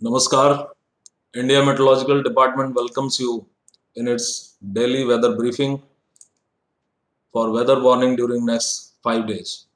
Namaskar. India Meteorological Department welcomes you in its daily weather briefing for weather warning during next 5 days.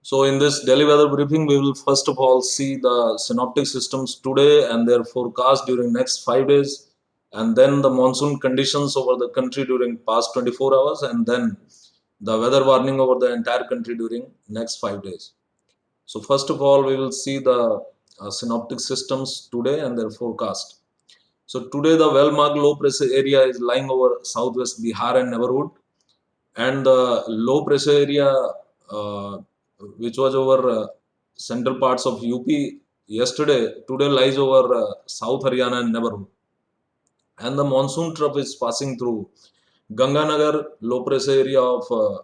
So in this daily weather briefing, we will first of all see the synoptic systems today and their forecast during next 5 days, and then the monsoon conditions over the country during past 24 hours, and then the weather warning over the entire country during next 5 days. So first of all, we will see the synoptic systems today and their forecast. So today the well-marked low pressure area is lying over southwest Bihar and neighborhood, and the low pressure area uh, which was over central parts of UP yesterday, today lies over South Haryana and neighborhood. And the monsoon trough is passing through Ganganagar, low pressure area over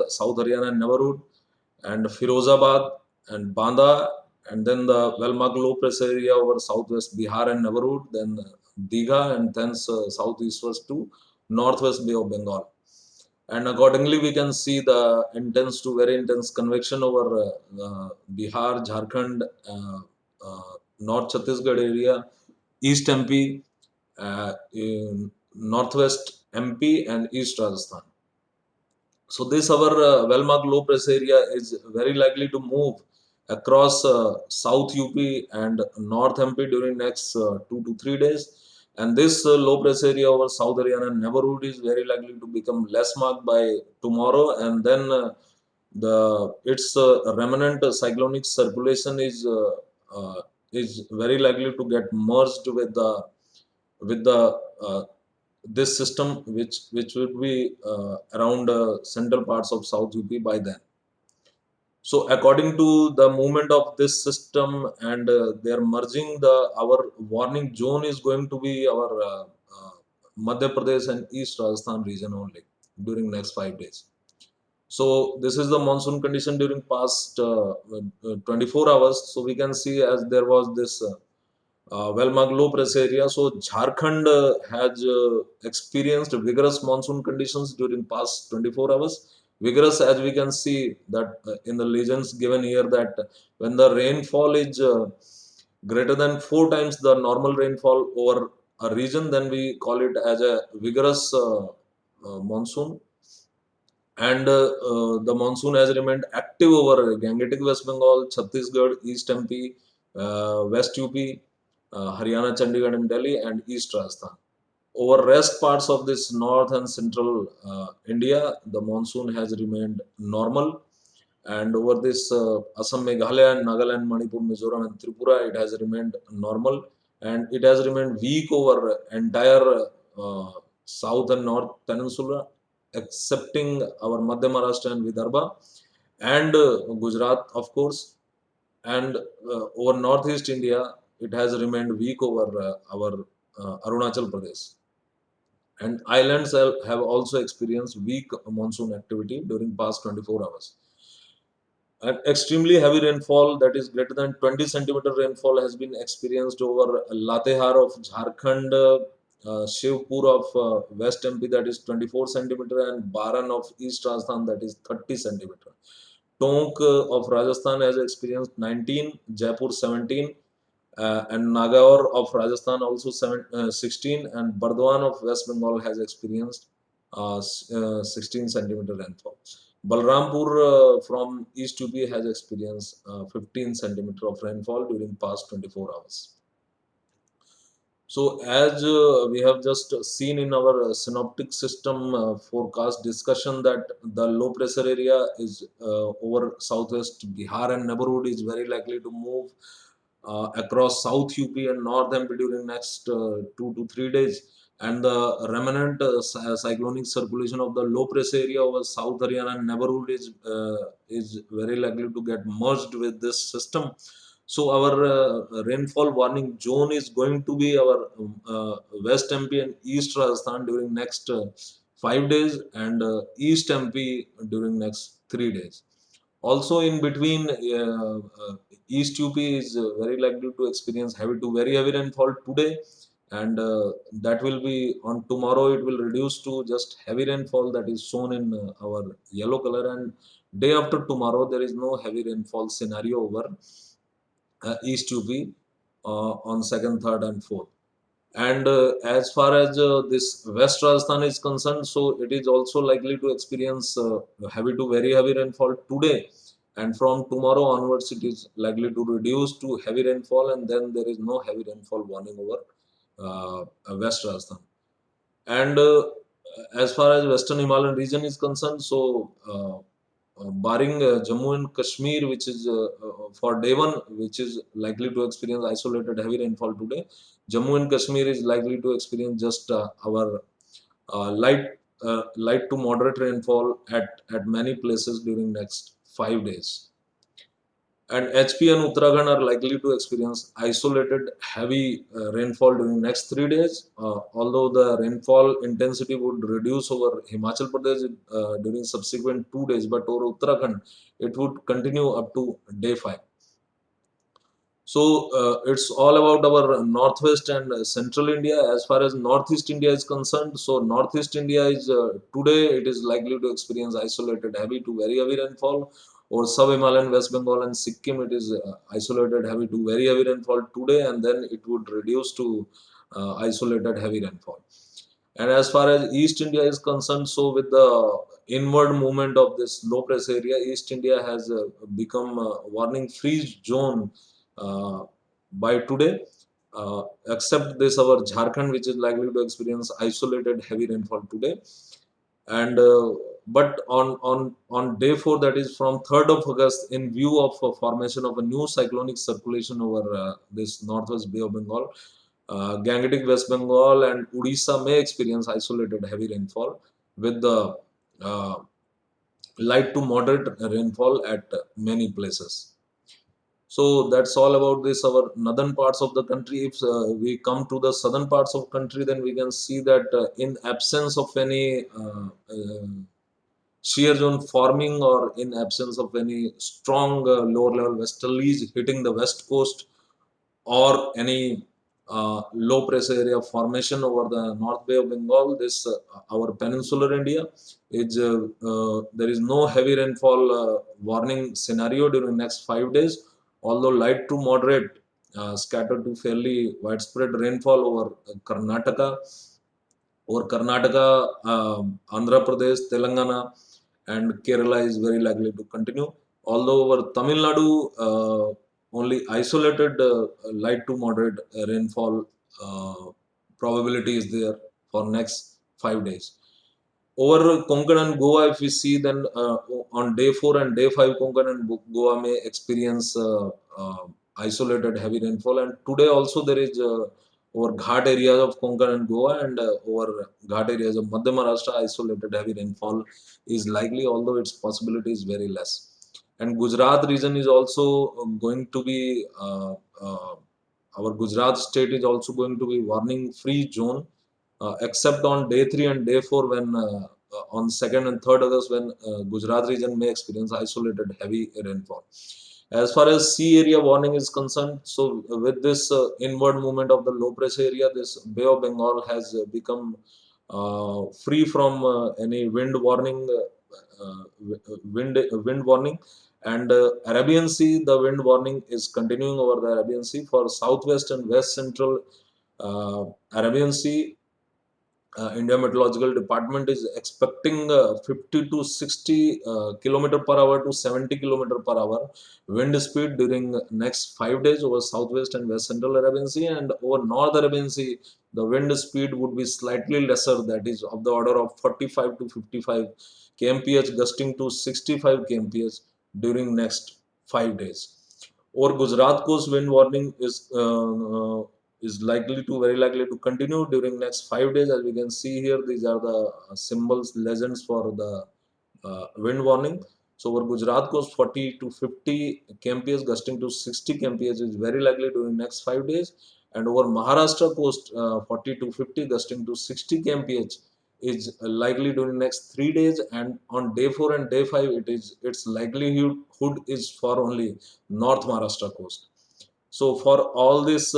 South Haryana and neighborhood, and Firozabad and Banda, and then the well-marked low pressure area over southwest Bihar and neighborhood, then Digha, and thence southeastwards to northwest Bay of Bengal. And accordingly, we can see the intense to very intense convection over Bihar, Jharkhand, North Chhattisgarh area, East MP, in Northwest MP, and East Rajasthan. So this our well-marked low pressure area is very likely to move across South UP and North MP during next 2 to 3 days. And this low pressure area over South Haryana neighborhood is very likely to become less marked by tomorrow, and then the its remnant cyclonic circulation is very likely to get merged with the this system which would be around central parts of South UP by then. So according to the movement of this system and they are merging, the our warning zone is going to be our Madhya Pradesh and East Rajasthan region only during next 5 days. So this is the monsoon condition during past 24 hours. So we can see as there was this well-marked low pressure area. So Jharkhand has experienced vigorous monsoon conditions during past 24 hours. Vigorous, as we can see that in the legends given here, that when the rainfall is greater than 4 times the normal rainfall over a region, then we call it as a vigorous monsoon. And the monsoon has remained active over Gangetic West Bengal, Chhattisgarh, East MP, West UP, Haryana, Chandigarh, and Delhi, and East Rajasthan. Over rest parts of this north and central India, the monsoon has remained normal. And over this Assam, Meghalaya, and Nagaland, Manipur, Mizoram, and Tripura, it has remained normal. And it has remained weak over entire south and north peninsula, excepting our Madhya Maharashtra and Vidarbha, and Gujarat, of course. And over northeast India, it has remained weak over our Arunachal Pradesh. And islands have also experienced weak monsoon activity during past 24 hours. An extremely heavy rainfall, that is greater than 20 centimeter rainfall, has been experienced over Latehar of Jharkhand, Shivpur of West MP, that is 24 centimeter, and Baran of East Rajasthan, that is 30 centimeter. Tonk of Rajasthan has experienced 19, Jaipur 17, and Nagaur of Rajasthan also 16, and Bardwan of West Bengal has experienced 16 centimeter rainfall. Balrampur from East UP has experienced 15 centimeter of rainfall during past 24 hours. So as we have just seen in our synoptic system forecast discussion, that the low pressure area is over southwest Bihar and neighborhood is very likely to move across South UP and North MP during next 2 to 3 days, and the remnant cyclonic circulation of the low pressure area over South Haryana and neighborhood is very likely to get merged with this system. So our rainfall warning zone is going to be our West MP and East Rajasthan during next 5 days, and East MP during next 3 days. Also, in between, East UP is very likely to experience heavy to very heavy rainfall today, and that will be on tomorrow. It will reduce to just heavy rainfall, that is shown in our yellow color, and day after tomorrow there is no heavy rainfall scenario over East UP on 2nd, 3rd, and 4th. And as far as this West Rajasthan is concerned, so it is also likely to experience heavy to very heavy rainfall today. And from tomorrow onwards, it is likely to reduce to heavy rainfall, and then there is no heavy rainfall warning over West Rajasthan. And as far as Western Himalayan region is concerned, so barring Jammu and Kashmir, which is for day one, which is likely to experience isolated heavy rainfall today, Jammu and Kashmir is likely to experience just our light to moderate rainfall at many places during next 5 days. And HP and Uttarakhand are likely to experience isolated heavy rainfall during next 3 days. Although the rainfall intensity would reduce over Himachal Pradesh during subsequent 2 days, but over Uttarakhand it would continue up to day 5. So it's all about our northwest and central India. As far as northeast India is concerned, so northeast India is today it is likely to experience isolated heavy to very heavy rainfall. Or sub-Himalayan West Bengal and Sikkim, it is isolated heavy to very heavy rainfall today, and then it would reduce to isolated heavy rainfall. And as far as East India is concerned, so with the inward movement of this low pressure area, East India has become a warning freeze zone uh, by today, except this our Jharkhand, which is likely to experience isolated heavy rainfall today. And but on day 4, that is from 3rd of August, in view of formation of a new cyclonic circulation over this northwest Bay of Bengal, Gangetic West Bengal and Odisha may experience isolated heavy rainfall with the uh, light to moderate rainfall at many places. So that's all about this our northern parts of the country. If we come to the southern parts of country, then we can see that in absence of any shear zone forming, or in absence of any strong lower level westerlies hitting the west coast, or any low pressure area formation over the North Bay of Bengal, this our peninsular India is there is no heavy rainfall warning scenario during next 5 days, although light to moderate scattered to fairly widespread rainfall over Karnataka, Andhra Pradesh, Telangana, and Kerala is very likely to continue. Although over Tamil Nadu, only isolated light to moderate rainfall uh, probability is there for next 5 days. Over Konkan and Goa, if we see, then on day 4 and day 5, Konkan and Goa may experience isolated heavy rainfall. And today also there is over Ghat areas of Konkan and Goa, and over Ghat areas of Madhya Maharashtra, isolated heavy rainfall is likely, although its possibility is very less. And Gujarat region is also going to be our Gujarat state is also going to be warning free zone, except on day 3 and day 4, when on 2nd and 3rd August, when Gujarat region may experience isolated heavy rainfall. As far as sea area warning is concerned, so with this inward movement of the low pressure area, this Bay of Bengal has become free from any wind warning, wind warning. And Arabian Sea, the wind warning is continuing over the Arabian Sea for southwest and west central Arabian Sea. India Meteorological Department is expecting 50 to 60 kilometer per hour to 70 kilometer per hour wind speed during next 5 days over southwest and west central Arabian Sea, and over North Arabian Sea the wind speed would be slightly lesser, that is of the order of 45 to 55 kmph, gusting to 65 kmph during next 5 days. Over Gujarat coast, wind warning is likely to very likely to continue during next 5 days. As we can see here, these are the symbols, legends for the wind warning. So over Gujarat coast, 40 to 50 kmph, gusting to 60 kmph is very likely during next 5 days. And over Maharashtra coast, 40 to 50, gusting to 60 kmph is likely during next 3 days. And on day 4 and day 5, its likelihood is for only North Maharashtra coast. So for all this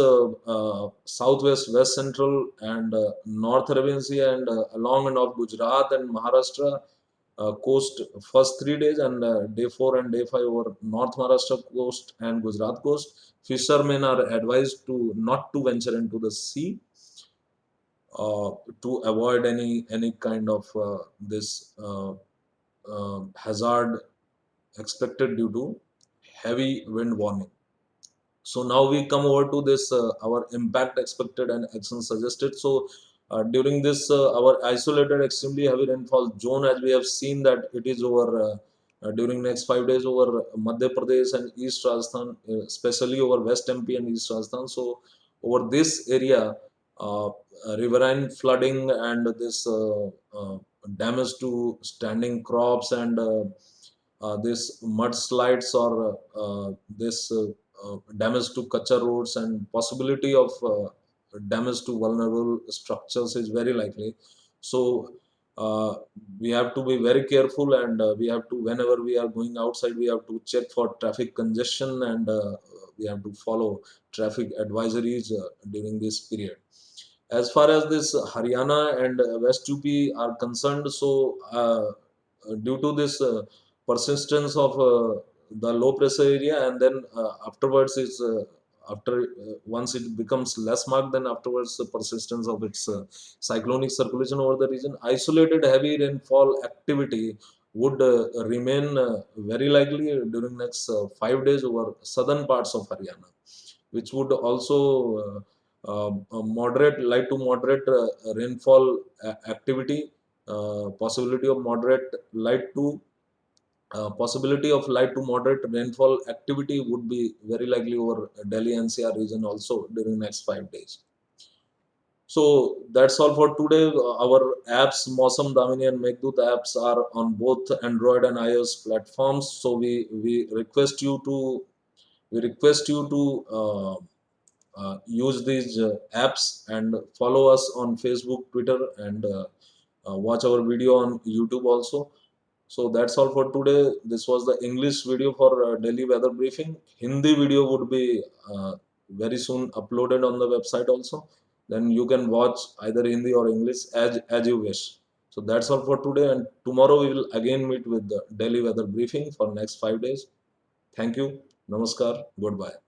southwest, west central, and North Arabian Sea, and along and off Gujarat and Maharashtra, coast first 3 days, and day 4 and day 5 over North Maharashtra coast and Gujarat coast. Fishermen are advised to not to venture into the sea uh, to avoid any kind of this hazard expected due to heavy wind warning. So now we come over to this our impact expected and action suggested. So during this our isolated extremely heavy rainfall zone, as we have seen that it is over during next 5 days over Madhya Pradesh and East Rajasthan, especially over West MP and East Rajasthan. So over this area, riverine flooding and this damage to standing crops and this mudslides or this damage to Kacha roads and possibility of damage to vulnerable structures is very likely. So uh, we have to be very careful, and we have to, whenever we are going outside, we have to check for traffic congestion, and we have to follow traffic advisories during this period. As far as this Haryana and West UP are concerned, so due to this persistence of the low pressure area, and then afterwards is after once it becomes less marked, then afterwards the persistence of its cyclonic circulation over the region, isolated heavy rainfall activity would remain very likely during next 5 days over southern parts of Haryana, which would also moderate, light to moderate rainfall activity, possibility of moderate light to possibility of light to moderate rainfall activity would be very likely over Delhi NCR region also during next 5 days. So that's all for today. Our apps, Mosam Damini and Meghdut apps, are on both Android and iOS platforms. So we request you to use these apps and follow us on Facebook, Twitter, and watch our video on YouTube also. So that's all for today. This was the English video for daily weather briefing. Hindi video would be very soon uploaded on the website also. Then you can watch either Hindi or English as you wish. So that's all for today, and tomorrow we will again meet with the daily weather briefing for next 5 days. Thank you. Namaskar. Goodbye.